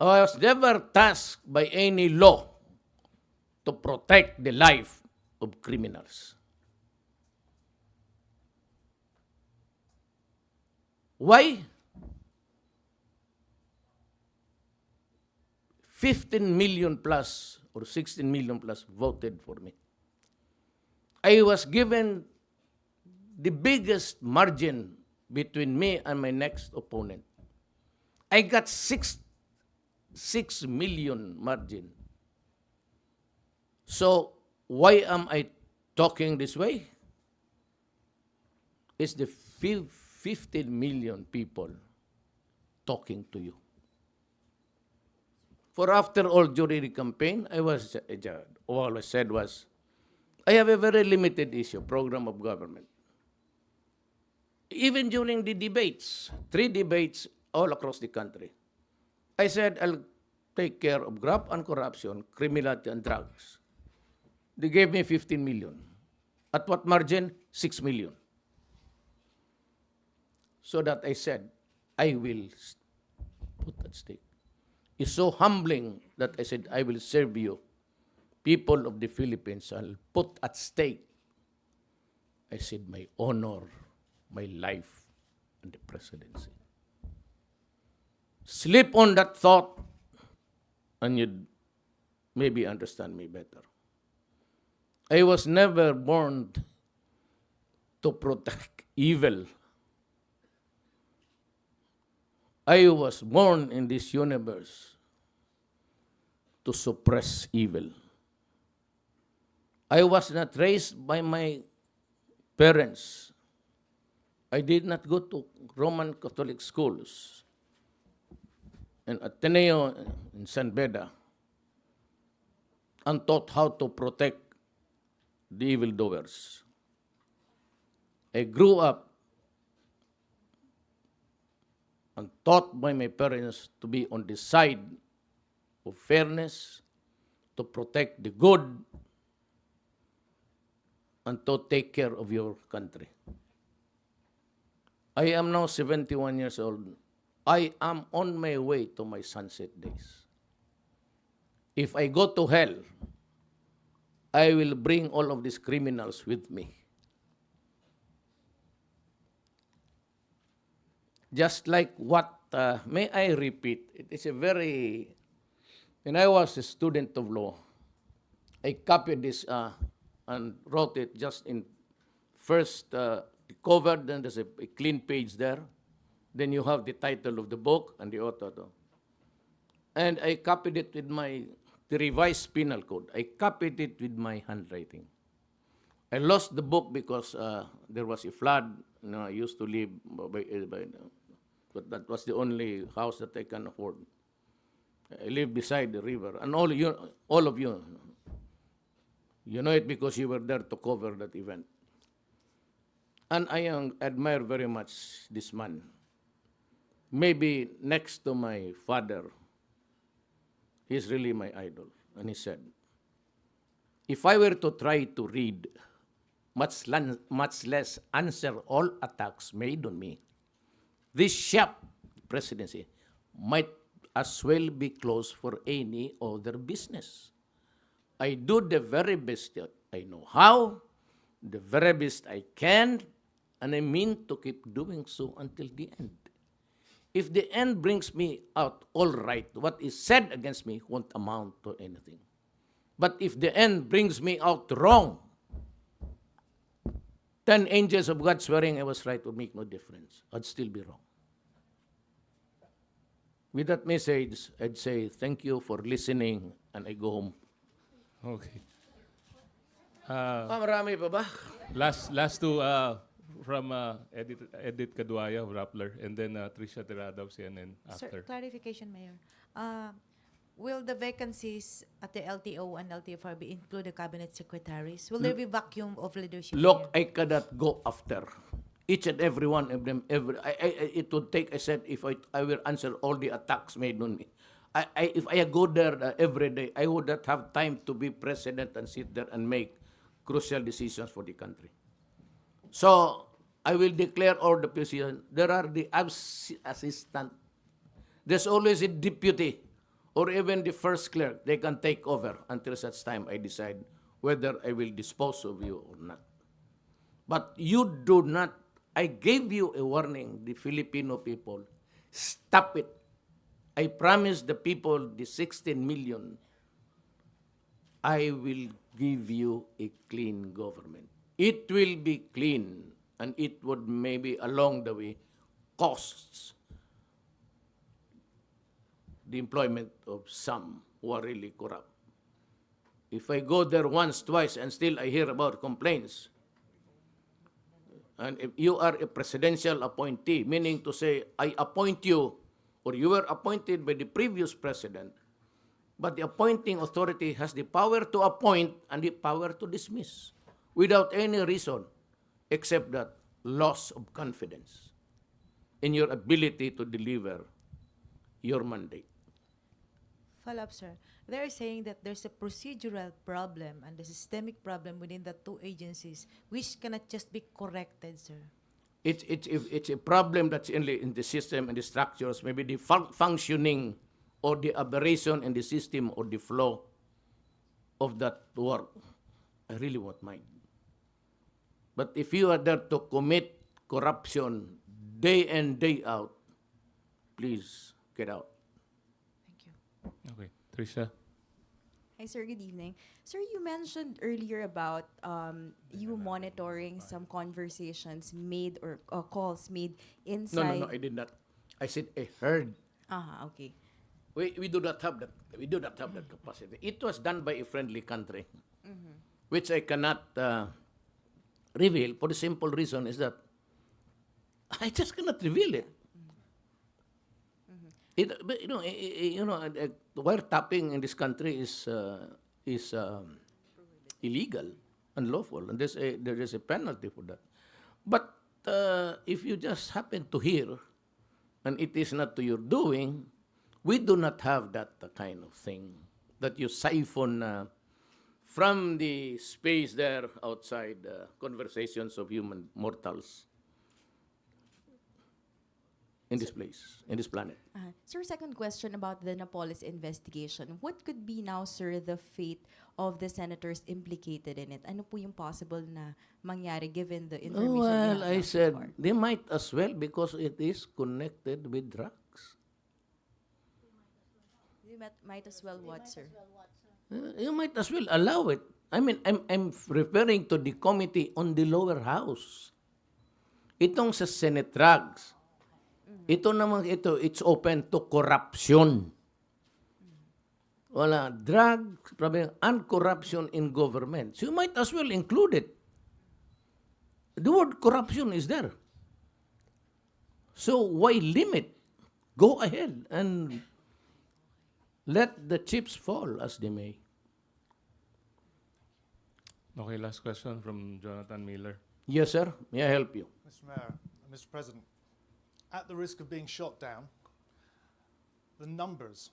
I was never tasked by any law to protect the life of criminals. Why? 15 million plus or 16 million plus voted for me. I was given the biggest margin between me and my next opponent. I got 6 million margin. So why am I talking this way? It's the 15 million people talking to you. For after all during the campaign, all I said was, I have a very limited issue, program of government. Even during the debates, 3 debates all across the country, I said I'll take care of graft and corruption, criminality and drugs. They gave me 15 million. At what margin? 6 million. So that I said, I will put at stake. It's so humbling that I said, I will serve you. People of the Philippines, I'll put at stake. I said, my honor, my life, and the presidency. Sleep on that thought, and you'd maybe understand me better. I was never born to protect evil. I was born in this universe to suppress evil. I was not raised by my parents. I did not go to Roman Catholic schools and Ateneo in San Beda and taught how to protect the evildoers. I grew up and taught by my parents to be on the side of fairness, to protect the good, and to take care of your country. I am now 71 years old. I am on my way to my sunset days. If I go to hell, I will bring all of these criminals with me. Just like what, may I repeat, it is a very, when I was a student of law, I copied this and wrote it just in first cover, then there's a clean page there. Then you have the title of the book and the author. And I copied it with the revised penal code. I copied it with my handwriting. I lost the book because there was a flood. I used to live but that was the only house that I can afford. I live beside the river. And all of you, you know it because you were there to cover that event. And I admire very much this man. Maybe next to my father, he's really my idol. And he said, if I were to try to read, much less answer all attacks made on me, this sharp presidency might as well be closed for any other business. I do the very best that I know how, the very best I can, and I mean to keep doing so until the end. If the end brings me out all right, what is said against me won't amount to anything. But if the end brings me out wrong, 10 angels of God swearing I was right would make no difference. I'd still be wrong. With that message, I'd say thank you for listening and I go home. Okay. Marami pa ba? Last two from Edith Caduaya of Rappler, and then Tricia Tirada of CNN Sir, after. clarification, Mayor. Will the vacancies at the LTO and LTFR be include the cabinet secretaries? Will there be vacuum of leadership? Look, here? I cannot go after each and every one of them. It would take, I said, if I will answer all the attacks made on me. If I go there every day, I would not have time to be president and sit there and make crucial decisions for the country. So I will declare all the positions. There are the assistant. There's always a deputy or even the first clerk, they can take over until such time I decide whether I will dispose of you or not. But you do not, I gave you a warning, the Filipino people, stop it. I promise the people, the 16 million, I will give you a clean government. It will be clean, and it would maybe along the way costs the employment of some who are really corrupt. If I go there once, twice, and still I hear about complaints, and if you are a presidential appointee, meaning to say, I appoint you, or you were appointed by the previous president, but the appointing authority has the power to appoint and the power to dismiss without any reason except that loss of confidence in your ability to deliver your mandate. Follow up, sir. They're saying that there's a procedural problem and a systemic problem within the two agencies, which cannot just be corrected, sir. It's a problem that's only in the system and the structures, maybe the functioning or the aberration in the system or the flow of that work. I really won't mind. But if you are there to commit corruption day in, day out, please get out. Thank you. Okay, Tricia. Hi, sir. Good evening. Sir, you mentioned earlier about you monitoring some conversations made or calls made inside. No, I did not. I said I heard. Okay. We do not have that. We do not have that capacity. It was done by a friendly country, which I cannot reveal for the simple reason is that I just cannot reveal it. But, wiretapping in this country is illegal, unlawful, and there is a penalty for that. But if you just happen to hear, and it is not to your doing, we do not have that kind of thing that you siphon from the space there outside conversations of human mortals in this place, in this planet. Sir, second question about the Napoles investigation. What could be now, sir, the fate of the senators implicated in it? Ano po yung possible na mangyari given the information we have Well, I thus said far? they might as well because it is connected with drugs. You might as well what, sir? You might as well allow it. I mean, I'm referring to the committee on the lower house. Itong sa Senate drugs. Ito naman, it's open to corruption. Wala, drug problem and corruption in government. So you might as well include it. The word corruption is there. So why limit? Go ahead and let the chips fall as they may. Okay, last question from Jonathan Miller. Yes, sir. May I help you? Mr. Mayor, Mr. President, at the risk of being shot down, the numbers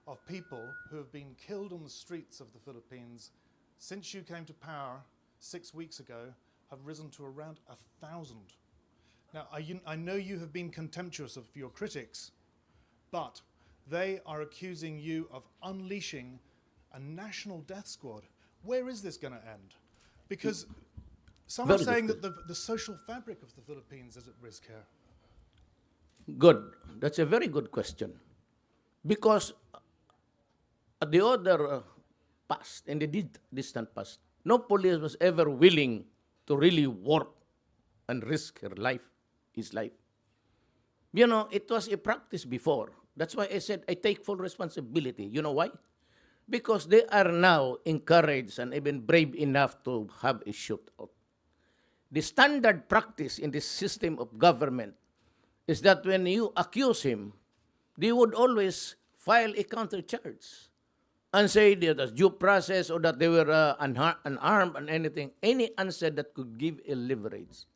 of people who have been killed on the streets of the Philippines since you came to power 6 weeks ago have risen to around 1,000. Now, I know you have been contemptuous of your critics, but they are accusing you of unleashing a national death squad. Where is this going to end? Because some are Very saying good. that the social fabric of the Philippines is at risk here. Good. That's a very good question. Because at the other past, in the distant past, no police was ever willing to really work and risk his life. You know, it was a practice before. That's why I said I take full responsibility. You know why? Because they are now encouraged and even brave enough to have a shootout. The standard practice in this system of government is that when you accuse him, they would always file a countercharge and say that there's due process or that they were unarmed and anything, any answer that could give a leverage.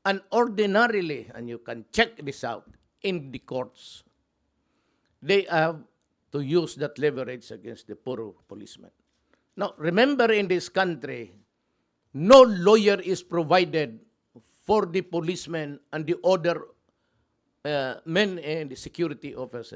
And ordinarily, and you can check this out in the courts, they have to use that leverage against the poor policeman. Now, remember in this country, no lawyer is provided for the policemen and the other men and the security officers.